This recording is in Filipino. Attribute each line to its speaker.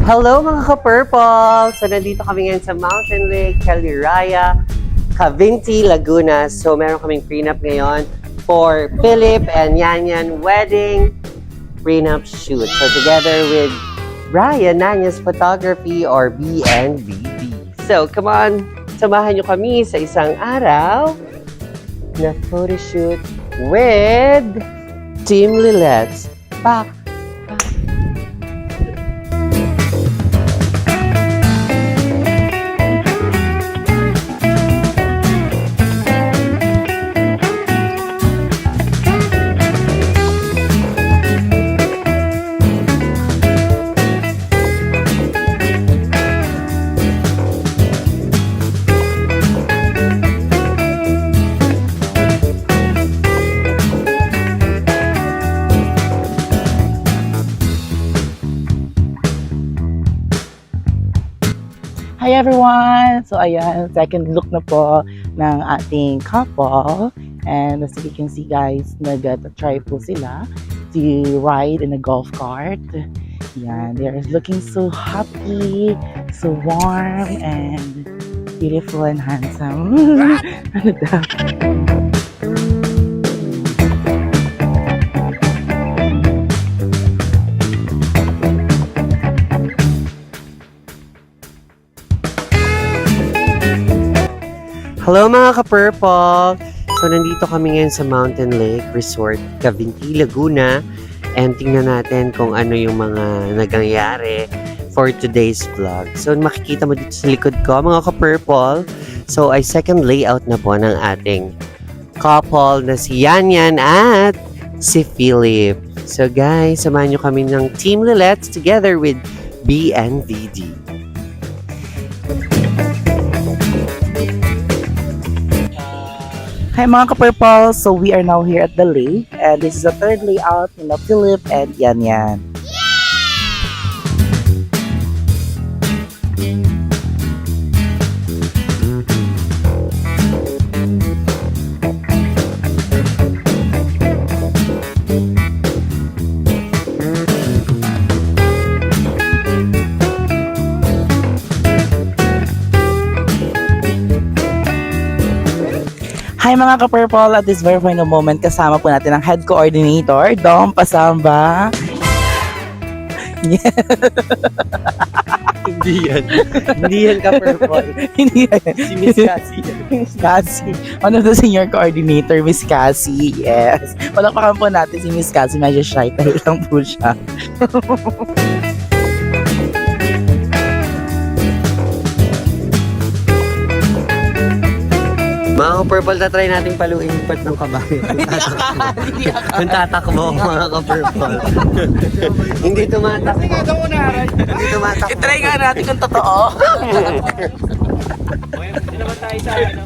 Speaker 1: Hello mga ka-purple! So nandito kami ngayon sa Mountain Lake, Caliraya, Cavinti, Laguna. So meron kaming prenup ngayon for Philip and Yanyan wedding prenup shoot. So together with Brian Nanyas Photography or BNVD. So come on, samahan nyo kami sa isang araw na photoshoot with Team Lilet's back.
Speaker 2: Hi everyone! So ayan, second look na po ng ating couple. And as you can see guys, nag-try po sila to ride in a golf cart. Yan, they are looking so happy, so warm, and beautiful and handsome. Ano daw?
Speaker 1: Hello mga ka-purple! So nandito kami ngayon sa Mountain Lake Resort, Cavinti, Laguna. And tingnan natin kung ano yung mga nangyayari for today's vlog. So makikita mo dito sa likod ko mga ka-purple. So ay second layout na po ng ating couple na si Yanyan at si Philip. So guys, samahan nyo kami ng Team Lilet's together with BNVD.
Speaker 2: Hi mga ka-purple! So we are now here at the lake, and this is the third layout in Philip and Yanyan. Hi mga ka-purple! At this very final moment, kasama po natin ang head coordinator, Dom Pasamba. Yeah.
Speaker 1: Hindi yan. Hindi yan ka-purple.
Speaker 2: Hindi yan.
Speaker 1: Si Miss Cassie.
Speaker 2: Miss Cassie. One of the senior coordinator, Miss Cassie. Yes. Palakpakan po natin si Miss Cassie. Medyo shy. Tayo lang po siya.
Speaker 1: Mga ka-purple, tatry natin paluin yung pat ng kabayo. Kung tatakbo, mga ka-purple. Hindi tumatakbo. Hindi tumatakbo.
Speaker 2: I-try nga natin kung totoo.
Speaker 3: Hindi naman tayo sa ano.